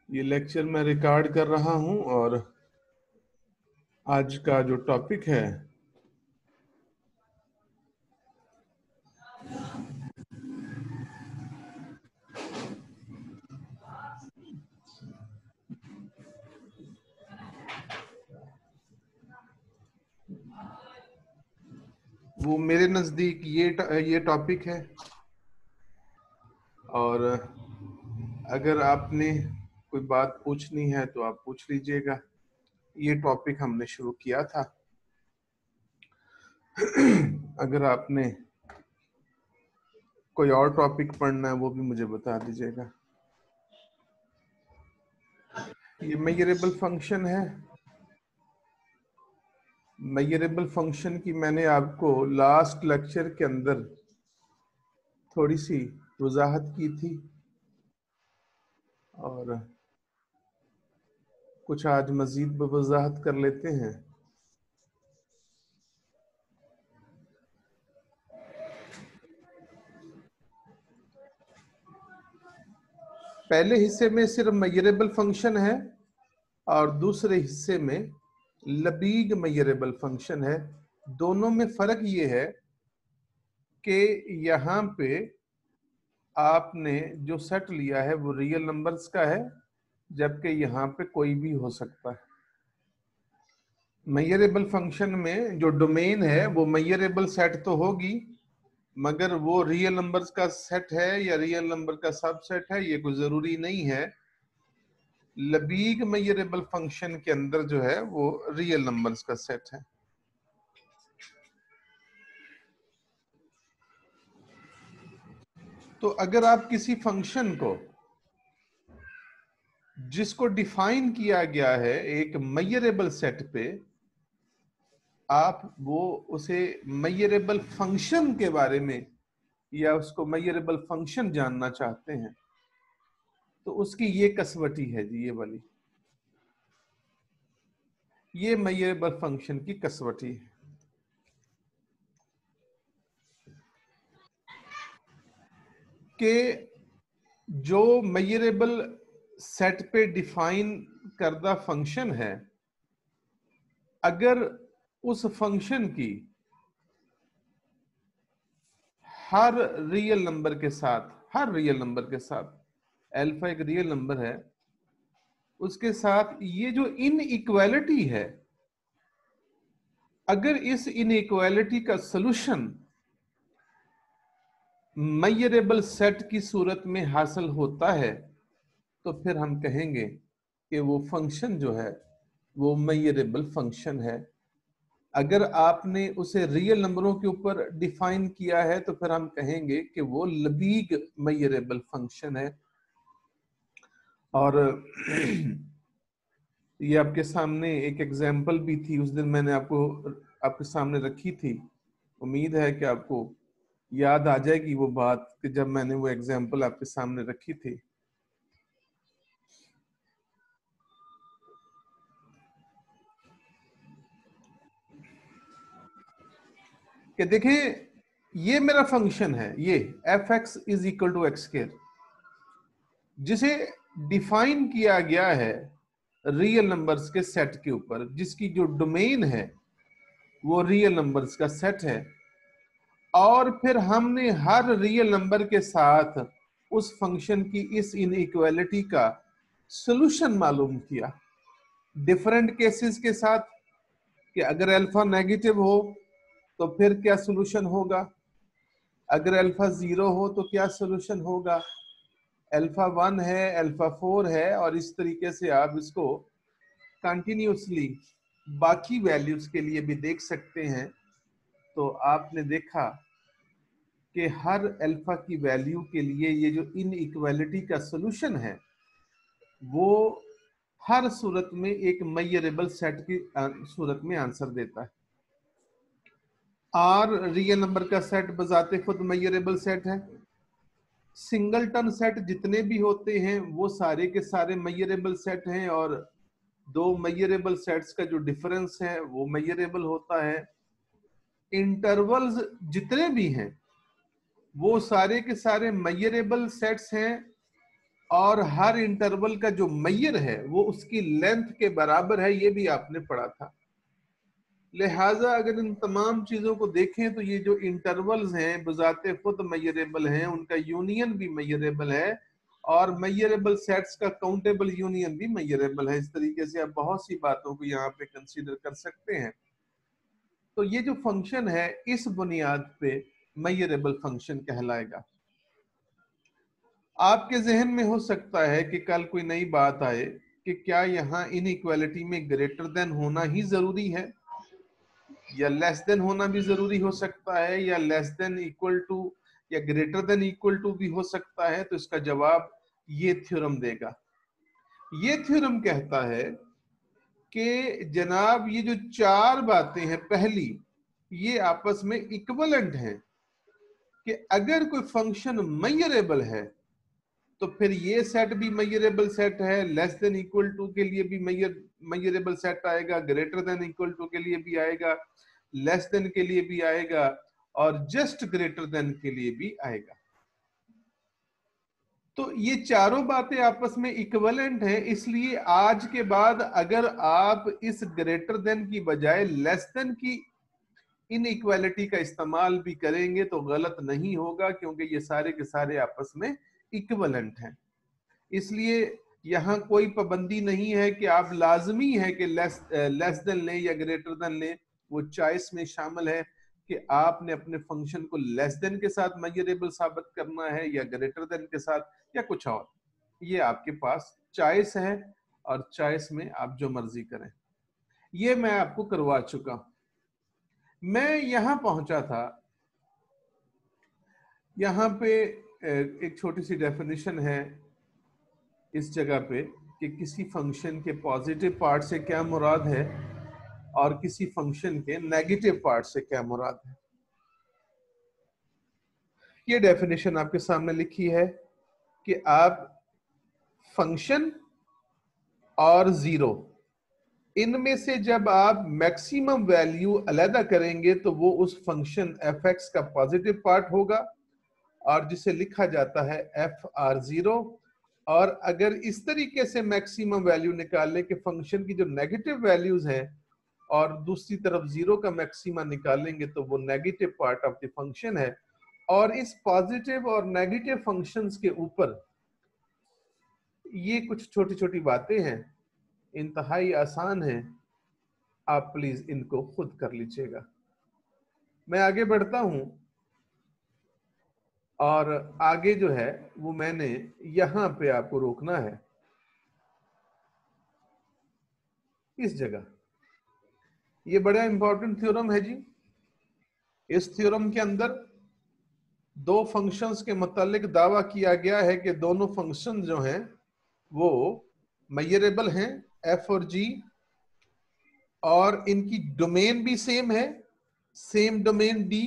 ये लेक्चर मैं रिकॉर्ड कर रहा हूं और आज का जो टॉपिक है वो मेरे नजदीक ये टॉपिक है। और अगर आपने कोई बात पूछनी है तो आप पूछ लीजिएगा। ये टॉपिक हमने शुरू किया था। अगर आपने कोई और टॉपिक पढ़ना है वो भी मुझे बता दीजिएगा। ये मेजरेबल फंक्शन है। मेजरेबल फंक्शन की मैंने आपको लास्ट लेक्चर के अंदर थोड़ी सी वजाहत की थी और कुछ आज मजीद वजाहत कर लेते हैं। पहले हिस्से में सिर्फ मेजरेबल फंक्शन है और दूसरे हिस्से में लबीग मेजरेबल फंक्शन है। दोनों में फर्क ये है कि यहाँ पे आपने जो सेट लिया है वो रियल नंबर्स का है, जबकि यहाँ पे कोई भी हो सकता है। मेजरेबल फंक्शन में जो डोमेन है वो मेजरेबल सेट तो होगी, मगर वो रियल नंबर्स का सेट है या रियल नंबर का सबसेट है ये कोई जरूरी नहीं है। लबीग मेजरेबल फंक्शन के अंदर जो है वो रियल नंबर्स का सेट है। तो अगर आप किसी फंक्शन को जिसको डिफाइन किया गया है एक मेजरेबल सेट पे, आप वो उसे मेजरेबल फंक्शन के बारे में या उसको मेजरेबल फंक्शन जानना चाहते हैं तो उसकी ये कसवटी है जी, ये वाली, ये मेजरेबल फंक्शन की कसवटी है कि जो मेजरेबल सेट पे डिफाइन करदा फंक्शन है, अगर उस फंक्शन की हर रियल नंबर के साथ, हर रियल नंबर के साथ, अल्फा एक रियल नंबर है, उसके साथ ये जो इनइक्वालिटी है, अगर इस इनइक्वालिटी का सॉल्यूशन मेजरेबल सेट की सूरत में हासिल होता है तो फिर हम कहेंगे कि वो फंक्शन जो है वो मेजरेबल फंक्शन है। अगर आपने उसे रियल नंबरों के ऊपर डिफाइन किया है तो फिर हम कहेंगे कि वो लबीग मेजरेबल फंक्शन है। और ये आपके सामने एक एग्जाम्पल भी थी, उस दिन मैंने आपके सामने रखी थी। उम्मीद है कि आपको याद आ जाएगी वो बात कि जब मैंने वो एग्जाम्पल आपके सामने रखी थी। कि देखें, ये मेरा फंक्शन है, ये F X is equal to X square, जिसे डिफाइन किया गया है रियल नंबर्स के सेट के ऊपर, जिसकी जो डोमेन है वो रियल नंबर्स का सेट है। और फिर हमने हर रियल नंबर के साथ उस फंक्शन की इस इनइक्वालिटी का सॉल्यूशन मालूम किया डिफरेंट केसेस के साथ, कि अगर अल्फा नेगेटिव हो तो फिर क्या सॉल्यूशन होगा, अगर अल्फा 0 हो तो क्या सॉल्यूशन होगा, अल्फा 1 है, अल्फा 4 है, और इस तरीके से आप इसको कंटिन्यूसली बाकी वैल्यूज के लिए भी देख सकते हैं। तो आपने देखा कि हर अल्फा की वैल्यू के लिए ये जो इनइक्वालिटी का सॉल्यूशन है वो हर सूरत में एक मेजरेबल सेट की सूरत में आंसर देता है। आर रियल नंबर का सेट बजाते खुद मेजरेबल सेट है। सिंगलटन सेट जितने भी होते हैं वो सारे के सारे मेजरेबल सेट हैं, और दो मेजरेबल सेट्स का जो डिफरेंस है वो मेजरेबल होता है। इंटरवल्स जितने भी हैं वो सारे के सारे मेजरेबल सेट्स हैं, और हर इंटरवल का जो मैयर है वो उसकी लेंथ के बराबर है, ये भी आपने पढ़ा था। लिहाजा अगर इन तमाम चीजों को देखें तो ये जो इंटरवल्स हैं बजाते खुद मैयरेबल हैं, उनका यूनियन भी मैयरेबल है और मैयरेबल सेट्स का काउंटेबल यूनियन भी मैयरेबल है। इस तरीके से आप बहुत सी बातों को यहाँ पे कंसीडर कर सकते हैं। तो ये जो फंक्शन है इस बुनियाद पे मैयरेबल फंक्शन कहलाएगा। आपके जहन में हो सकता है कि कल कोई नई बात आए कि क्या यहाँ इनइक्वालिटी में ग्रेटर देन होना ही जरूरी है या लेस देन होना भी जरूरी हो सकता है या लेस देन इक्वल टू या ग्रेटर देन इक्वल टू भी हो सकता है। तो इसका जवाब ये थ्योरम देगा। ये थ्योरम कहता है कि जनाब ये जो चार बातें हैं, पहली ये आपस में इक्विवेलेंट हैं कि अगर कोई फंक्शन मैयरेबल है तो फिर ये सेट भी मैयरेबल सेट है, लेस देन इक्वल टू के लिए भी मैयरेबल सेट आएगा, ग्रेटर देन इक्वल टू के लिए भी आएगा, लेस देन के लिए भी आएगा और जस्ट ग्रेटर देन के लिए भी आएगा। तो ये चारों बातें आपस में इक्विवेलेंट हैं, इसलिए आज के बाद अगर आप इस ग्रेटर देन की बजाय लेस देन की इनइक्वालिटी का इस्तेमाल भी करेंगे तो गलत नहीं होगा, क्योंकि ये सारे के सारे आपस में इक्विवेलेंट हैं। इसलिए यहाँ कोई पाबंदी नहीं है कि आप लाजमी है कि लेस देन लें या ग्रेटर देन लें। वो चॉइस में शामिल है कि आपने अपने फंक्शन को लेस देन के साथ मैयरेबल साबित करना है या ग्रेटर देन के साथ या कुछ और। ये आपके पास चॉइस है और चॉइस में आप जो मर्जी करें। ये मैं आपको करवा चुका। मैं यहां पहुंचा था, यहां पे एक छोटी सी डेफिनेशन है इस जगह पे कि किसी फंक्शन के पॉजिटिव पार्ट से क्या मुराद है और किसी फंक्शन के नेगेटिव पार्ट से क्या मुराद है। ये डेफिनेशन आपके सामने लिखी है कि आप फंक्शन और जीरो, इनमें से जब आप मैक्सिमम वैल्यू अलग करेंगे तो वो उस फंक्शन एफ एक्स का पॉजिटिव पार्ट होगा और जिसे लिखा जाता है एफ आर जीरो। और अगर इस तरीके से मैक्सिमम वैल्यू निकालने के फंक्शन की जो नेगेटिव वैल्यूज हैं और दूसरी तरफ जीरो का मैक्सिमा निकालेंगे तो वो negative part of the function है। और इस पॉजिटिव और नेगेटिव फंक्शंस के ऊपर ये कुछ छोटी छोटी बातें हैं, इंतहाई आसान है, आप प्लीज इनको खुद कर लीजिएगा। मैं आगे बढ़ता हूं और आगे जो है वो मैंने यहां पे आपको रोकना है इस जगह। ये बड़ा इंपॉर्टेंट थ्योरम है जी। इस थ्योरम के अंदर दो फंक्शंस के मुतालिक दावा किया गया है कि दोनों फंक्शन जो हैं वो मैयरेबल हैं, एफ और जी, और इनकी डोमेन भी सेम है, सेम डोमेन डी,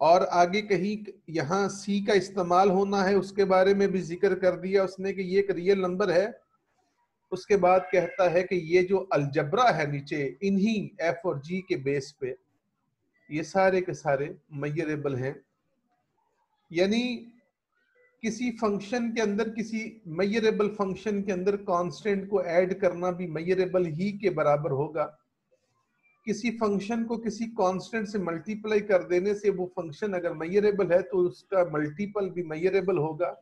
और आगे कहीं यहां सी का इस्तेमाल होना है, उसके बारे में भी जिक्र कर दिया उसने कि ये एक रियल नंबर है। उसके बाद कहता है कि ये जो अलजबरा है नीचे, इन्हीं एफ और जी के बेस पे ये सारे के सारे मैयरेबल हैं। यानी किसी फंक्शन के अंदर, किसी मैयरेबल फंक्शन के अंदर कांस्टेंट को ऐड करना भी मैयरेबल ही के बराबर होगा। किसी फंक्शन को किसी कांस्टेंट से मल्टीप्लाई कर देने से वो फंक्शन अगर मैयरेबल है तो उसका मल्टीपल भी मैयरेबल होगा।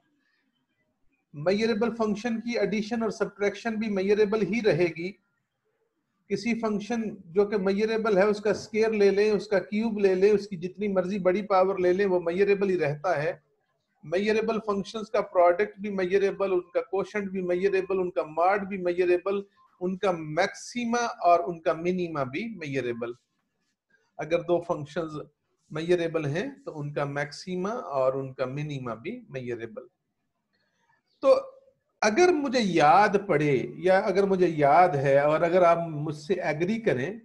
मैयरेबल फंक्शन की एडिशन और सब्ट्रैक्शन भी मैयरेबल ही रहेगी। किसी फंक्शन जो कि मैयरेबल है उसका स्केयर ले लें, उसका क्यूब ले लें, उसकी जितनी मर्जी बड़ी पावर ले लें, वो मैयरेबल ही रहता है। मैयरेबल फंक्शंस का प्रोडक्ट भी मैयरेबल, उनका कोशेंट भी मैयरेबल, उनका मॉड भी मैयरेबल, उनका मैक्सिमा और उनका मिनिमा भी मैयरेबल। अगर दो फंक्शंस मैयरेबल हैं तो उनका मैक्सिमा और उनका मिनिमा भी मैयरेबल। तो अगर मुझे याद पड़े या अगर मुझे याद है और अगर आप मुझसे एग्री करें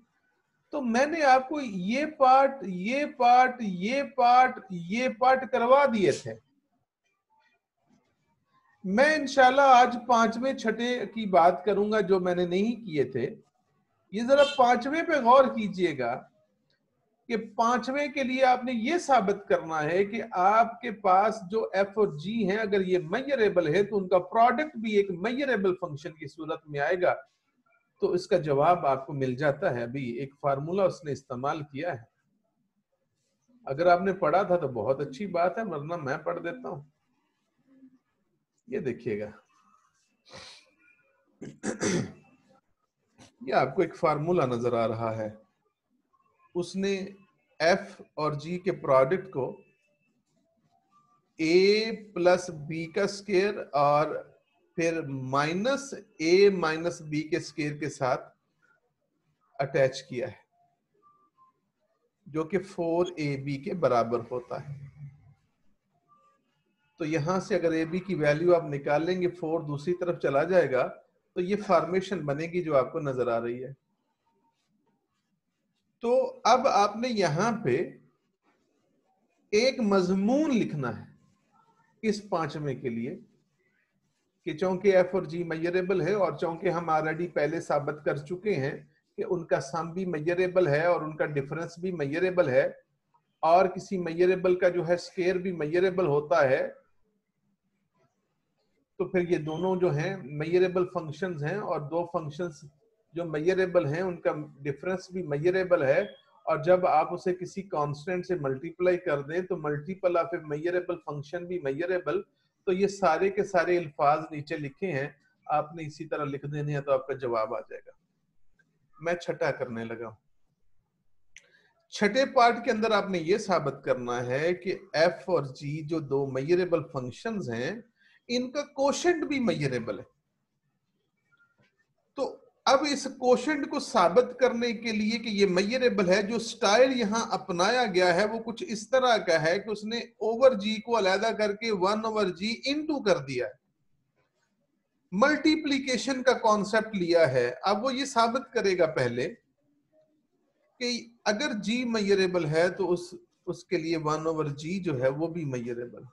तो मैंने आपको ये पार्ट, ये पार्ट, ये पार्ट, ये पार्ट करवा दिए थे। मैं इंशाल्लाह आज पांचवें छठे की बात करूंगा जो मैंने नहीं किए थे। ये जरा पांचवें पे गौर कीजिएगा कि पांचवें के लिए आपने ये साबित करना है कि आपके पास जो एफ और जी हैं, अगर ये मेजरेबल है तो उनका प्रोडक्ट भी एक मेजरेबल फंक्शन की सूरत में आएगा। तो इसका जवाब आपको मिल जाता है। अभी एक फार्मूला उसने इस्तेमाल किया है। अगर आपने पढ़ा था तो बहुत अच्छी बात है, वरना मैं पढ़ देता हूं। ये देखिएगा, ये आपको एक फार्मूला नजर आ रहा है। उसने एफ और जी के प्रोडक्ट को ए प्लस बी का स्क्वायर और फिर माइनस ए माइनस बी के स्क्वायर के साथ अटैच किया है, जो कि 4ab के बराबर होता है। तो यहां से अगर ab की वैल्यू आप निकाल लेंगे, 4 दूसरी तरफ चला जाएगा, तो ये फॉर्मेशन बनेगी जो आपको नजर आ रही है। तो अब आपने यहां पे एक मजमून लिखना है इस पांचवें के लिए कि चूंकि एफ और जी मेजरेबल है, और चूंकि हम ऑलरेडी पहले साबित कर चुके हैं कि उनका सम भी मेजरेबल है और उनका डिफरेंस भी मेजरेबल है, और किसी मेजरेबल का जो है स्क्वायर भी मेजरेबल होता है, तो फिर ये दोनों जो हैं मेजरेबल फंक्शंस हैं, और दो फंक्शंस जो मेजरेबल हैं उनका डिफरेंस भी मेजरेबल है। और जब आप उसे किसी कांस्टेंट से मल्टीप्लाई कर दें तो multiple of A measurable function भी मेजरेबल। तो ये सारे के सारे अल्फाज नीचे लिखे हैं, आपने इसी तरह लिख देने हैं तो आपका जवाब आ जाएगा। मैं छठा करने लगा। छठे पार्ट के अंदर आपने ये साबित करना है कि एफ और जी जो दो मेजरेबल फंक्शंस हैं, इनका कोशेंट भी मेजरेबल है। तो अब इस कोशेंट को साबित करने के लिए कि ये मेजरेबल है, जो स्टाइल यहां अपनाया गया है वो कुछ इस तरह का है कि उसने ओवर जी को अलहदा करके 1/g इनटू कर दिया है, मल्टीप्लीकेशन का कॉन्सेप्ट लिया है। अब वो ये साबित करेगा पहले कि अगर g मेजरेबल है तो उसके लिए 1/g जो है वो भी मेजरेबल,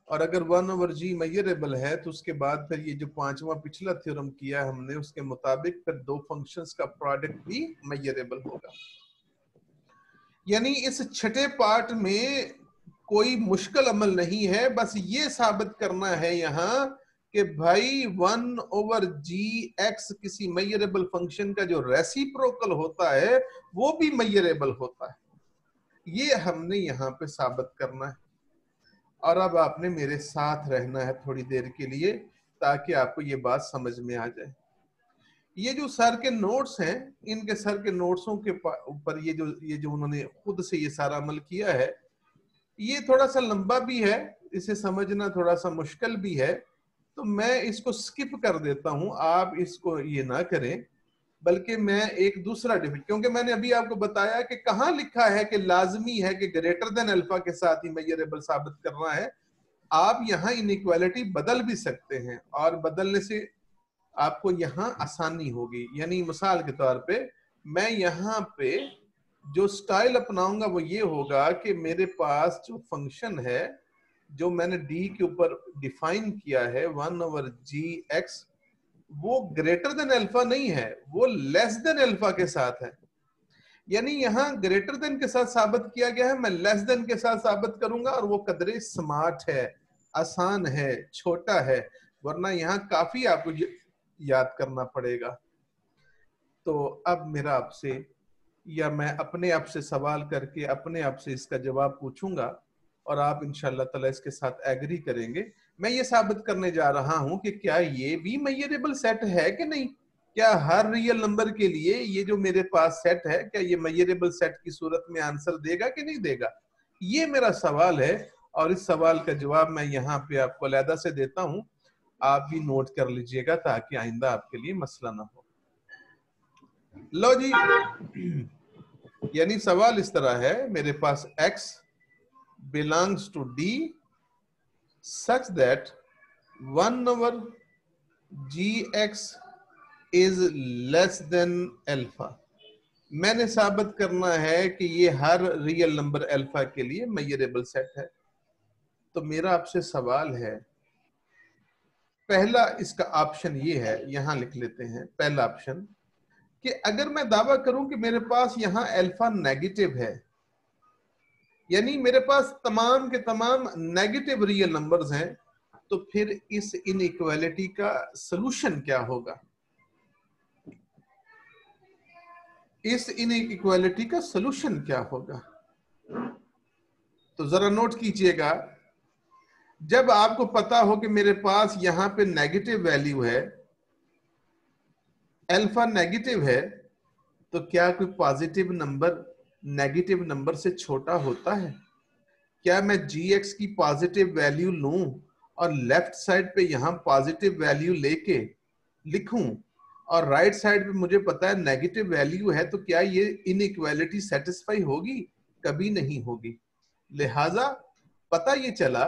और अगर 1/g मेजरेबल है तो उसके बाद फिर ये जो पांचवा पिछला थ्योरम किया है हमने, उसके मुताबिक फिर दो फंक्शंस का प्रोडक्ट भी मेजरेबल होगा। यानी इस छठे पार्ट में कोई मुश्किल अमल नहीं है, बस ये साबित करना है यहाँ कि भाई 1/gx किसी मेजरेबल फंक्शन का जो रेसिप्रोकल होता है वो भी मेजरेबल होता है। ये हमने यहाँ पे साबित करना है। और अब आपने मेरे साथ रहना है थोड़ी देर के लिए, ताकि आपको ये बात समझ में आ जाए। ये जो सर के नोट्स हैं, इनके सर के नोट्सों के ऊपर ये जो उन्होंने खुद से ये सारा अमल किया है, ये थोड़ा सा लंबा भी है, इसे समझना थोड़ा सा मुश्किल भी है, तो मैं इसको स्किप कर देता हूं। आप इसको ये ना करें, बल्कि मैं एक दूसरा डिफिट, क्योंकि मैंने अभी आपको बताया कि कहां लिखा है कि लाजमी है कि ग्रेटर देन अल्फा के साथ ही मेजरेबल साबित करना है। आप यहाँ इनइक्वालिटी बदल भी सकते हैं, और बदलने से आपको यहाँ आसानी होगी। यानी मिसाल के तौर पे मैं यहाँ पे जो स्टाइल अपनाऊंगा वो ये होगा कि मेरे पास जो फंक्शन है जो मैंने डी के ऊपर डिफाइन किया है 1/gx, वो ग्रेटर देन अल्फा नहीं है, वो लेस देन अल्फा के साथ है। यानी यहाँ ग्रेटर देन के साथ साबित किया गया है, मैं लेस देन के साथ साबित करूंगा, और वो कदरे स्मार्ट है, आसान है, छोटा है, वरना यहाँ काफी आपको याद करना पड़ेगा। तो अब मेरा आपसे, या मैं अपने आप से सवाल करके अपने आप से इसका जवाब पूछूंगा, और आप इंशाल्लाह ताला इसके साथ एग्री करेंगे। मैं ये साबित करने जा रहा हूं कि क्या ये भी मेजरेबल सेट है कि नहीं। क्या हर रियल नंबर के लिए ये जो मेरे पास सेट है, क्या ये मेजरेबल सेट की सूरत में आंसर देगा कि नहीं देगा, ये मेरा सवाल है। और इस सवाल का जवाब मैं यहाँ पे आपको अलहदा से देता हूँ, आप भी नोट कर लीजिएगा ताकि आइंदा आपके लिए मसला ना हो। लो जी, यानी सवाल इस तरह है, मेरे पास x belongs to D such that 1/gx is less than alpha. मैंने साबित करना है कि ये हर रियल नंबर अल्फा के लिए मेजरेबल सेट है। तो मेरा आपसे सवाल है, पहला इसका ऑप्शन ये है, यहां लिख लेते हैं पहला ऑप्शन कि अगर मैं दावा करूं कि मेरे पास यहां अल्फा नेगेटिव है, यानी मेरे पास तमाम के तमाम नेगेटिव रियल नंबर्स हैं, तो फिर इस इनइक्वालिटी का सलूशन क्या होगा? इस इनइक्वालिटी का सलूशन क्या होगा? तो जरा नोट कीजिएगा, जब आपको पता हो कि मेरे पास यहां पे नेगेटिव वैल्यू है, अल्फा नेगेटिव है, तो क्या कोई पॉजिटिव नंबर नेगेटिव नंबर से छोटा होता है? क्या मैं gx की पॉजिटिव वैल्यू लूं और लेफ्ट साइड पे यहां पॉजिटिव वैल्यू लेके लिखूं और राइट साइड पे मुझे पता है नेगेटिव वैल्यू है, तो क्या ये इनइक्वालिटी सेटिस्फाई होगी? कभी नहीं होगी। लिहाजा पता ये चला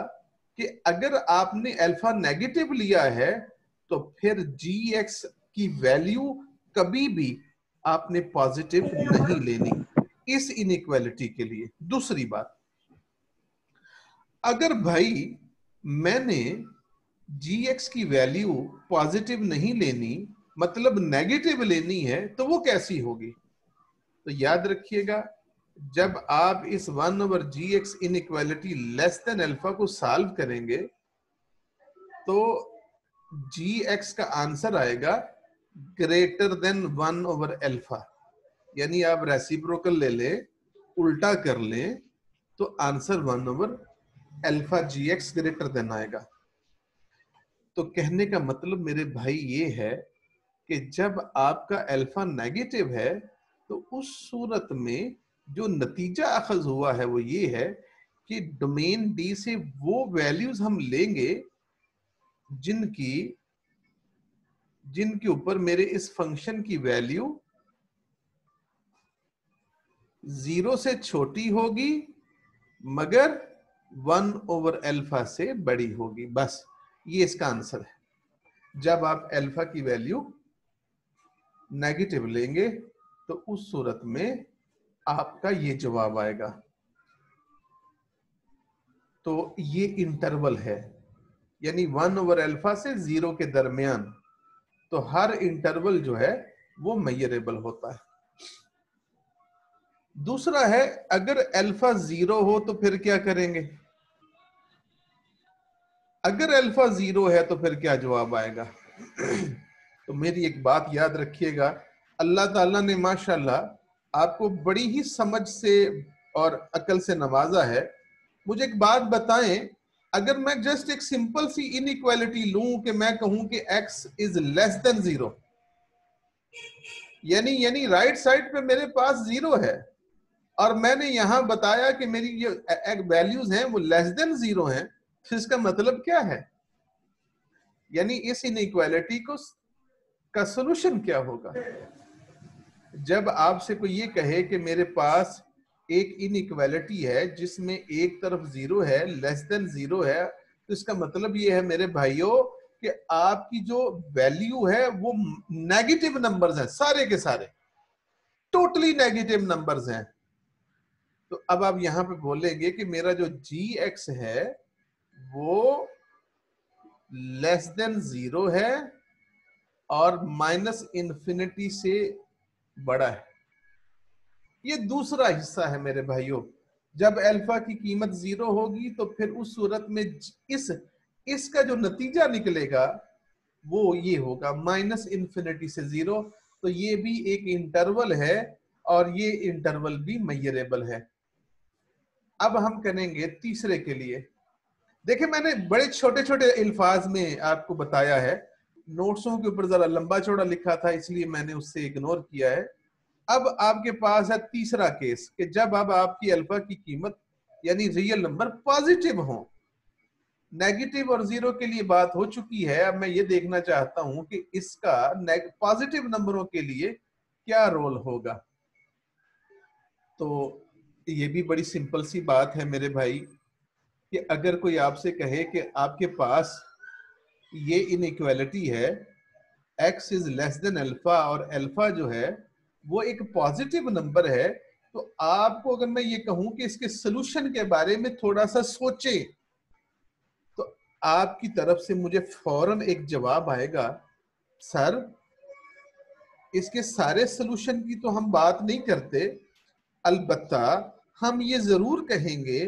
कि अगर आपने अल्फा नेगेटिव लिया है तो फिर gx की वैल्यू कभी भी आपने पॉजिटिव नहीं लेनी इस इनइक्वालिटी के लिए। दूसरी बात, अगर भाई मैंने gx की वैल्यू पॉजिटिव नहीं लेनी, मतलब नेगेटिव लेनी है, तो वो कैसी होगी? तो याद रखिएगा, जब आप इस 1/gx inequality less than alpha को सॉल्व करेंगे तो gx का आंसर आएगा ग्रेटर देन 1/अल्फा। यानी आप रेसिप्रोकल ले लें, उल्टा कर लें, तो आंसर 1/अल्फा gx ग्रेटर देन आएगा। तो कहने का मतलब मेरे भाई ये है कि जब आपका अल्फा नेगेटिव है तो उस सूरत में जो नतीजा अखज हुआ है वो ये है कि डोमेन डी से वो वैल्यूज हम लेंगे जिनकी जिनके ऊपर मेरे इस फंक्शन की वैल्यू 0 से छोटी होगी मगर 1/अल्फा से बड़ी होगी। बस ये इसका आंसर है। जब आप अल्फा की वैल्यू नेगेटिव लेंगे तो उस सूरत में आपका ये जवाब आएगा। तो ये इंटरवल है, यानी 1/अल्फा से 0 के दरमियान। तो हर इंटरवल जो है वो मेजरेबल होता है। दूसरा है, अगर अल्फा 0 हो तो फिर क्या करेंगे? अगर अल्फा 0 है तो फिर क्या जवाब आएगा? तो मेरी एक बात याद रखिएगा, अल्लाह ताला ने माशाल्लाह आपको बड़ी ही समझ से और अकल से नवाजा है। मुझे एक बात बताएं, अगर मैं जस्ट एक सिंपल सी इनइक्वालिटी लूं कि मैं कहूं कि x इज लेस देन 0, यानी राइट साइड पे मेरे पास 0 है और मैंने यहां बताया कि मेरी जो वैल्यूज हैं वो लेस देन 0 हैं, तो इसका मतलब क्या है? यानी इस इनइक्वालिटी को का सॉल्यूशन क्या होगा? जब आपसे कोई ये कहे कि मेरे पास एक इनइक्वालिटी है जिसमें एक तरफ 0 है, लेस देन 0 है, तो इसका मतलब ये है मेरे भाइयों कि आपकी जो वैल्यू है वो नेगेटिव नंबर्स हैं, सारे के सारे टोटली नेगेटिव नंबर्स हैं। तो अब आप यहां पे बोलेंगे कि मेरा जो gx है वो लेस देन 0 है और माइनस इन्फिनिटी से बड़ा है। ये दूसरा हिस्सा है मेरे भाइयों। जब अल्फा की कीमत 0 होगी तो फिर उस सूरत में इसका जो नतीजा निकलेगा वो ये होगा माइनस इन्फिनिटी से 0। तो ये भी एक इंटरवल है और ये इंटरवल भी मेजरेबल है। अब हम करेंगे तीसरे के लिए। देखिए, मैंने बड़े छोटे छोटे अल्फाज में आपको बताया है, नोट्सों के ऊपर जरा लंबा चौड़ा लिखा था इसलिए मैंने उससे इग्नोर किया है। अब आपके पास है तीसरा केस कि जब अब आपकी अल्फा की कीमत यानी रियल नंबर पॉजिटिव हो। नेगेटिव और 0 के लिए बात हो चुकी है, अब मैं ये देखना चाहता हूं कि इसका पॉजिटिव नंबरों के लिए क्या रोल होगा। तो ये भी बड़ी सिंपल सी बात है मेरे भाई कि अगर कोई आपसे कहे कि आपके पास ये इनइक्वालिटी है x is less than alpha और अल्फा जो है वो एक पॉजिटिव नंबर है, तो आपको अगर मैं ये कहूं कि इसके सलूशन के बारे में थोड़ा सा सोचें, तो आपकी तरफ से मुझे फौरन एक जवाब आएगा, सर इसके सारे सोल्यूशन की तो हम बात नहीं करते, अलबत्ता हम ये जरूर कहेंगे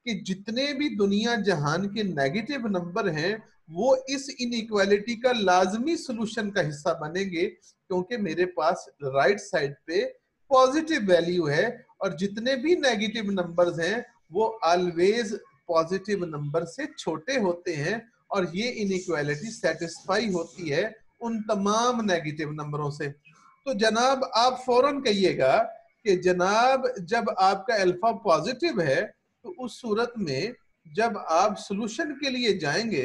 कि जितने भी दुनिया जहान के नेगेटिव नंबर हैं वो इस इनइक्वालिटी का लाजमी सोल्यूशन का हिस्सा बनेंगे, क्योंकि मेरे पास राइट साइड पे पॉजिटिव वैल्यू है और जितने भी नेगेटिव नंबर्स हैं वो ऑलवेज पॉजिटिव नंबर से छोटे होते हैं और ये इनइक्वालिटी सेटिस्फाई होती है उन तमाम नेगेटिव नंबरों से। तो जनाब आप फौरन कहिएगा कि जनाब जब आपका अल्फा पॉजिटिव है तो उस सूरत में जब आप सॉल्यूशन के लिए जाएंगे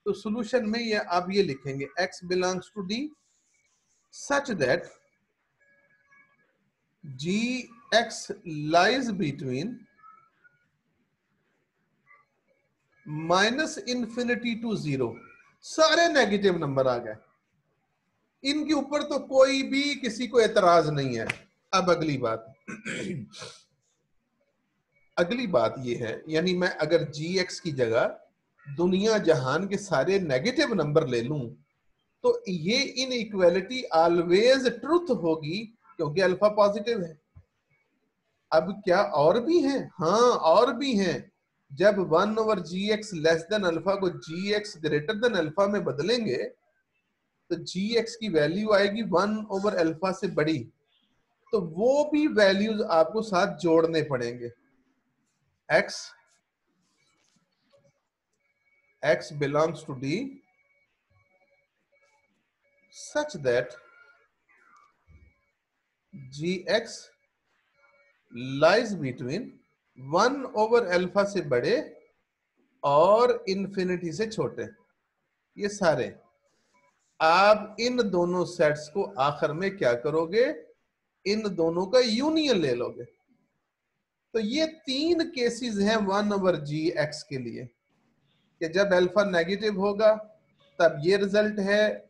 तो सॉल्यूशन में ये आप ये लिखेंगे x belongs to d such that gx lies between -∞ to 0। सारे नेगेटिव नंबर आ गए, इनके ऊपर तो कोई भी किसी को एतराज नहीं है। अब अगली बात अगली बात ये है, यानी मैं अगर gx की जगह दुनिया जहान के सारे नेगेटिव नंबर ले लूं तो ये इनइक्वालिटी ऑलवेज ट्रुथ होगी क्योंकि अल्फा पॉजिटिव है। अब क्या और भी हैं? हाँ और भी हैं। जब 1/gx लेस देन अल्फा को gx ग्रेटर देन अल्फा में बदलेंगे तो gx की वैल्यू आएगी 1/अल्फा से बड़ी, तो वो भी वैल्यूज आपको साथ जोड़ने पड़ेंगे। x belongs to d such that gx lies between 1/अल्फा से बड़े और इन्फिनिटी से छोटे। ये सारे आप इन दोनों सेट्स को आखिर में क्या करोगे, इन दोनों का यूनियन ले लोगे। तो ये तीन केसेस हैं 1/gx के लिए कि जब अल्फा नेगेटिव होगा तब ये रिजल्ट है,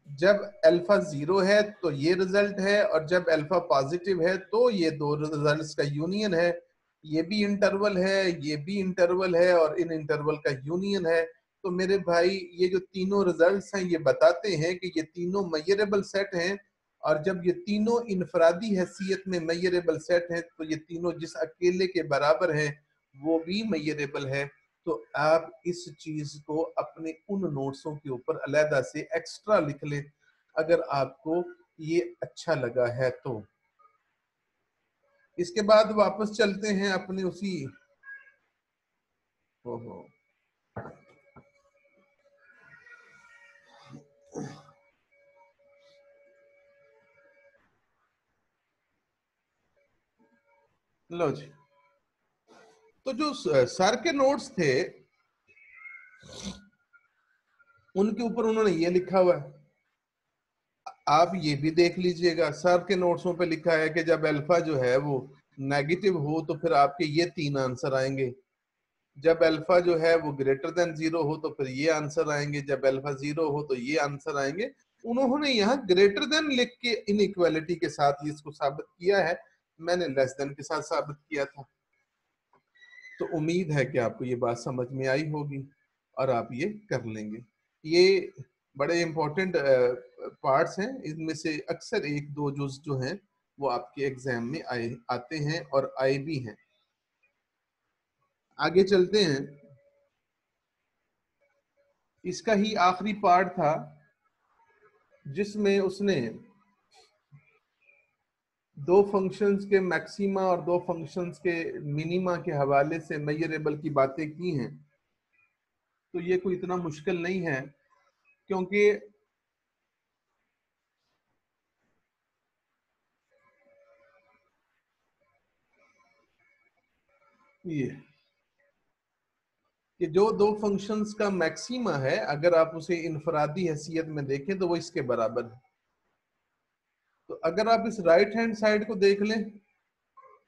जब अल्फा 0 है तो ये रिजल्ट है, और जब अल्फा पॉजिटिव है तो ये दो रिजल्ट्स का यूनियन है। ये भी इंटरवल है, ये भी इंटरवल है, और इन इंटरवल का यूनियन है। तो मेरे भाई ये जो तीनों रिजल्ट्स हैं ये बताते हैं कि ये तीनों मेजरेबल सेट हैं, और जब ये तीनों इनफरादी हैसियत में मेजरेबल सेट हैं तो ये तीनों जिस अकेले के बराबर हैं वो भी मेजरेबल है। तो आप इस चीज को अपने उन नोट्सों के ऊपर अलहदा से एक्स्ट्रा लिख लें अगर आपको ये अच्छा लगा है तो। इसके बाद वापस चलते हैं अपने उसी ओहो लो जी। तो जो सर के नोट्स थे उनके ऊपर उन्होंने ये लिखा हुआ है, आप ये भी देख लीजिएगा। सर के नोट्सों पे लिखा है कि जब अल्फा जो है वो नेगेटिव हो तो फिर आपके ये तीन आंसर आएंगे, जब अल्फा जो है वो ग्रेटर देन 0 हो तो फिर ये आंसर आएंगे, जब अल्फा 0 हो तो ये आंसर आएंगे। उन्होंने यहाँ ग्रेटर देन लिख के इनइक्वालिटी के साथ इसको साबित किया है, मैंने लेस देन के साथ साबित किया था। तो उम्मीद है कि आपको ये बात समझ में आई होगी और आप ये कर लेंगे। ये बड़े इंपॉर्टेंट पार्ट्स हैं, इनमें से अक्सर एक दो जुज जो हैं वो आपके एग्जाम में आते हैं और आए भी हैं। आगे चलते हैं। इसका ही आखिरी पार्ट था जिसमें उसने दो फंक्शंस के मैक्सिमा और दो फंक्शंस के मिनिमा के हवाले से मेजरेबल की बातें की हैं। तो ये कोई इतना मुश्किल नहीं है, क्योंकि ये कि जो दो फंक्शंस का मैक्सिमा है अगर आप उसे इनफरादी हैसियत में देखें तो वो इसके बराबर है। तो अगर आप इस राइट हैंड साइड को देख लें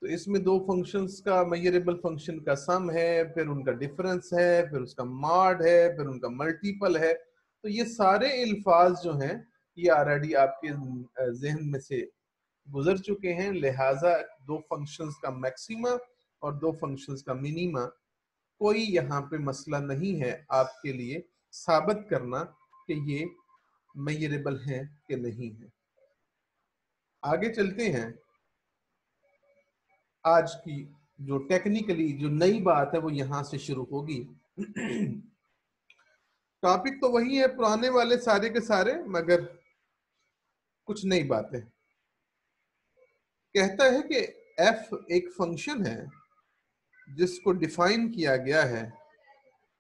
तो इसमें दो फंक्शंस का मेजरेबल फंक्शन का सम है, फिर उनका डिफरेंस है, फिर उसका मॉड है, फिर उनका मल्टीपल है। तो ये सारे अल्फाज जो हैं ये ऑलरेडी आपके जहन में से गुजर चुके हैं, लिहाजा दो फंक्शंस का मैक्सिमा और दो फंक्शंस का मिनिमा कोई यहाँ पे मसला नहीं है आपके लिए साबित करना कि ये मेजरेबल है कि नहीं है। आगे चलते हैं। आज की जो टेक्निकली जो नई बात है वो यहां से शुरू होगी। टॉपिक तो वही है पुराने वाले सारे के सारे, मगर कुछ नई बातें। कहता है कि एफ एक फंक्शन है जिसको डिफाइन किया गया है।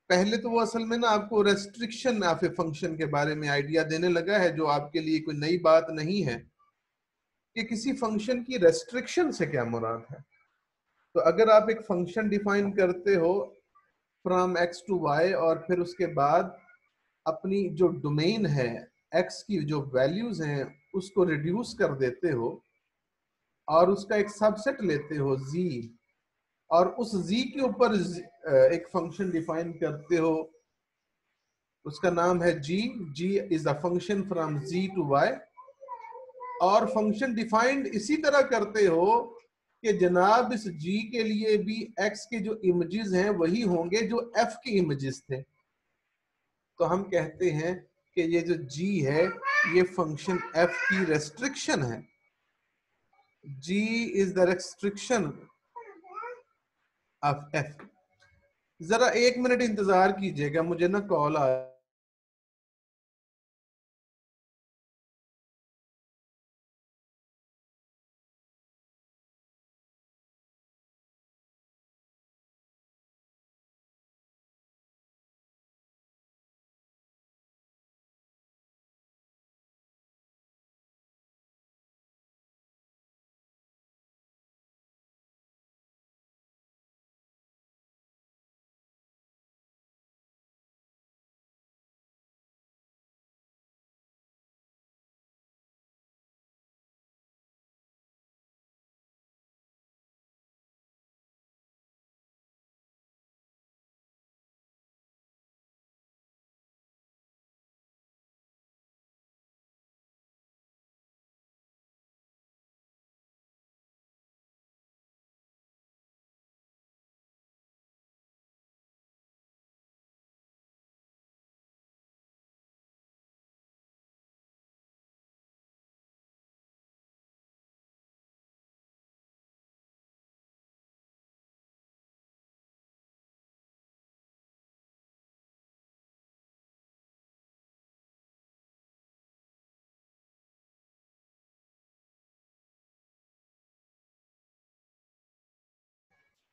पहले तो वो असल में ना आपको रेस्ट्रिक्शन ऑफ ए फंक्शन के बारे में आइडिया देने लगा है, जो आपके लिए कोई नई बात नहीं है कि किसी फंक्शन की रेस्ट्रिक्शन से क्या मुराद है। तो अगर आप एक फंक्शन डिफाइन करते हो फ्रॉम एक्स टू वाई, और फिर उसके बाद अपनी जो डोमेन है एक्स की जो वैल्यूज हैं उसको रिड्यूस कर देते हो और उसका एक सबसेट लेते हो जी, और उस जी के ऊपर एक फंक्शन डिफाइन करते हो, उसका नाम है G. G is the function from G to Y. और फंक्शन डिफाइंड इसी तरह करते हो कि जनाब इस जी के लिए भी एक्स के जो इमेजेस हैं वही होंगे जो एफ के इमेजेस थे। तो हम कहते हैं कि ये जो जी है ये फंक्शन एफ की रेस्ट्रिक्शन है। G is the restriction of F. जरा 1 मिनट इंतजार कीजिएगा, मुझे ना कॉल आ।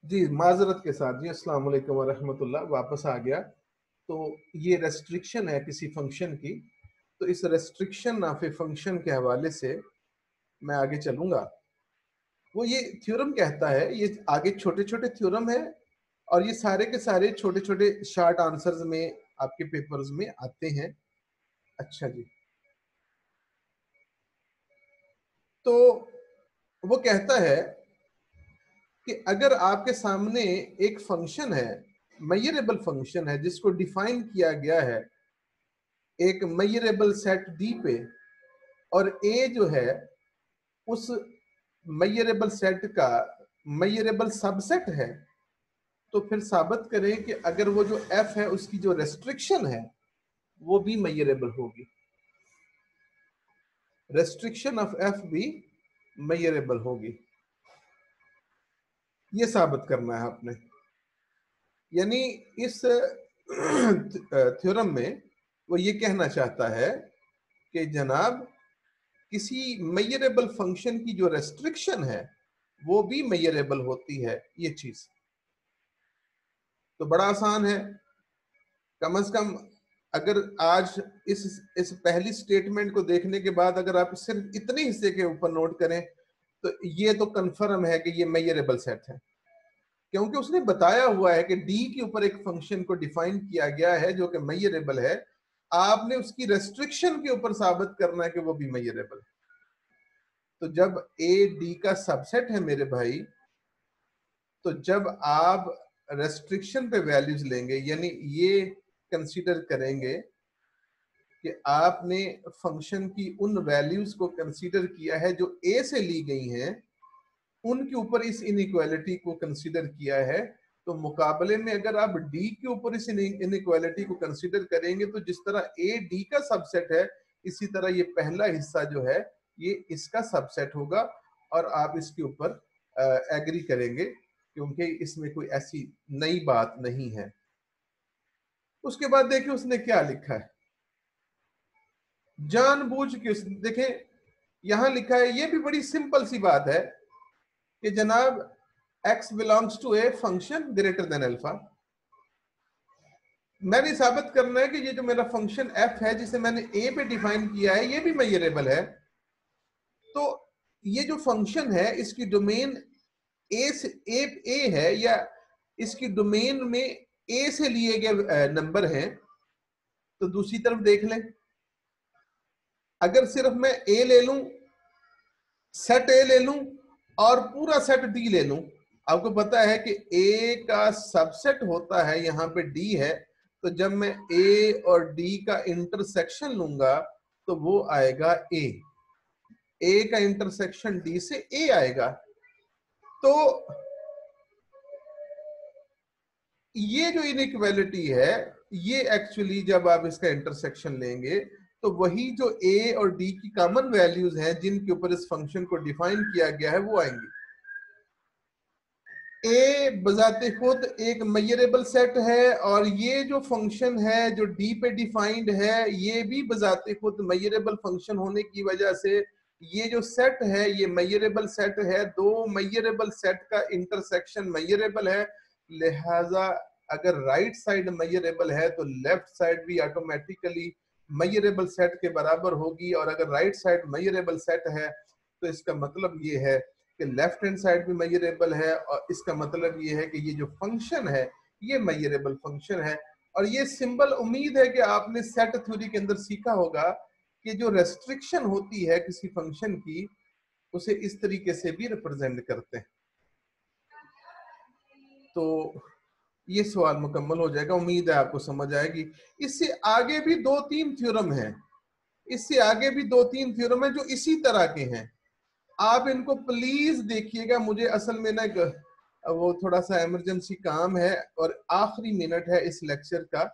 जी माजरत के साथ जी, अस्सलाम वालेकुम व रहमतुल्लाह, वापस आ गया। तो ये रेस्ट्रिक्शन है किसी फंक्शन की, तो इस रेस्ट्रिक्शन ऑफ ए फंक्शन के हवाले से मैं आगे चलूंगा। वो ये थ्योरम कहता है, ये आगे छोटे छोटे थ्योरम है और ये सारे के सारे छोटे छोटे शॉर्ट आंसर्स में आपके पेपर्स में आते हैं। अच्छा जी, तो वो कहता है कि अगर आपके सामने एक फंक्शन है, मेजरेबल फंक्शन है जिसको डिफाइन किया गया है एक मेजरेबल सेट डी पे, और ए जो है उस मेजरेबल सेट का मेजरेबल सबसेट है, तो फिर साबित करें कि अगर वो जो एफ है उसकी जो रेस्ट्रिक्शन है वो भी मेजरेबल होगी। रेस्ट्रिक्शन ऑफ एफ भी मेजरेबल होगी, ये साबित करना है आपने। यानी इस थ्योरम में वो ये कहना चाहता है कि जनाब किसी मेजरेबल फंक्शन की जो रेस्ट्रिक्शन है वो भी मेजरेबल होती है। ये चीज तो बड़ा आसान है। कम से कम अगर आज इस पहली स्टेटमेंट को देखने के बाद अगर आप सिर्फ इतने हिस्से के ऊपर नोट करें तो ये तो कंफर्म है कि ये मेजरेबल सेट है, क्योंकि उसने बताया हुआ है कि डी के ऊपर एक फंक्शन को डिफाइन किया गया है जो कि मेजरेबल है। आपने उसकी रेस्ट्रिक्शन के ऊपर साबित करना है कि वो भी मेजरेबल है। तो जब ए डी का सबसेट है मेरे भाई, तो जब आप रेस्ट्रिक्शन पे वैल्यूज लेंगे, यानी ये कंसीडर करेंगे कि आपने फंक्शन की उन वैल्यूज को कंसीडर किया है जो ए से ली गई हैं, उनके ऊपर इस इनइक्वालिटी को कंसीडर किया है, तो मुकाबले में अगर आप डी के ऊपर इस इनइक्वालिटी को कंसीडर करेंगे तो जिस तरह ए डी का सबसेट है, इसी तरह ये पहला हिस्सा जो है ये इसका सबसेट होगा और आप इसके ऊपर एग्री करेंगे क्योंकि इसमें कोई ऐसी नई बात नहीं है। उसके बाद देखिए उसने क्या लिखा है, जानबूझ के उसने देखें यहां लिखा है, ये भी बड़ी सिंपल सी बात है कि जनाब x belongs to a function greater than alpha. मैंने साबित करना है कि ये जो मेरा फंक्शन f है जिसे मैंने a पे डिफाइन किया है ये भी मेजरेबल है। तो ये जो फंक्शन है इसकी डोमेन ए से ए है या इसकी डोमेन में ए से लिए गए नंबर हैं। तो दूसरी तरफ देख लें, अगर सिर्फ मैं ए ले लूं, सेट ए ले लूं और पूरा सेट डी ले लूं, आपको पता है कि ए का सबसेट होता है, यहां पे डी है, तो जब मैं ए और डी का इंटरसेक्शन लूंगा तो वो आएगा ए का इंटरसेक्शन डी से ए आएगा। तो ये जो इनइक्वालिटी है ये एक्चुअली जब आप इसका इंटरसेक्शन लेंगे तो वही जो ए और डी की कॉमन वैल्यूज हैं जिनके ऊपर इस फंक्शन को डिफाइन किया गया है वो आएंगी। ए बजाते खुद एक मेजरेबल सेट है और ये जो फंक्शन है जो डी पे डिफाइंड है ये भी बजाते खुद मेजरेबल फंक्शन होने की वजह से ये जो सेट है ये मेजरेबल सेट है। दो मेजरेबल सेट का इंटरसेक्शन मेजरेबल है, लिहाजा अगर राइट साइड मेजरेबल है तो लेफ्ट साइड भी ऑटोमेटिकली मेजरेबल सेट के बराबर होगी। और अगर राइट साइड मेजरेबल सेट है तो इसका मतलब ये है कि लेफ्ट हैंड साइड भी मेजरेबल है और इसका मतलब ये है कि ये जो फंक्शन है ये मेजरेबल फंक्शन है। और ये सिंबल उम्मीद है कि आपने सेट थ्योरी के अंदर सीखा होगा कि जो रेस्ट्रिक्शन होती है किसी फंक्शन की उसे इस तरीके से भी रिप्रेजेंट करते हैं। तो ये सवाल मुकम्मल हो जाएगा, उम्मीद है आपको समझ आएगी। इससे आगे भी दो तीन थ्योरम हैं, इससे आगे भी दो तीन थ्योरम है जो इसी तरह के हैं, आप इनको प्लीज देखिएगा। मुझे असल में ना वो थोड़ा सा इमरजेंसी काम है और आखिरी मिनट है इस लेक्चर का,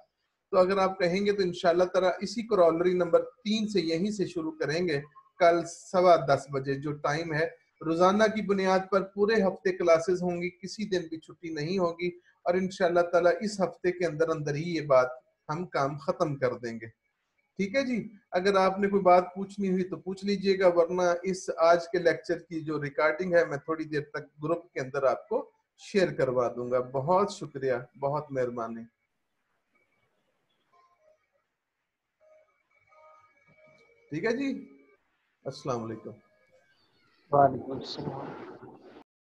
तो अगर आप कहेंगे तो इंशाल्लाह ताला इसी कॉलरी नंबर 3 से यहीं से शुरू करेंगे कल 10:15 बजे जो टाइम है। रोजाना की बुनियाद पर पूरे हफ्ते क्लासेस होंगी, किसी दिन भी छुट्टी नहीं होगी और इंशाल्लाह ताला इस हफ्ते के अंदर अंदर ही ये बात हम काम खत्म कर देंगे। ठीक है जी, अगर आपने कोई बात पूछनी हुई तो पूछ लीजिएगा, वरना इस आज के लेक्चर की जो रिकॉर्डिंग है मैं थोड़ी देर तक ग्रुप के अंदर आपको शेयर करवा दूंगा। बहुत शुक्रिया, बहुत मेहरबानी। ठीक है जी, अस्सलाम वालेकुम। वालेकुम सलाम।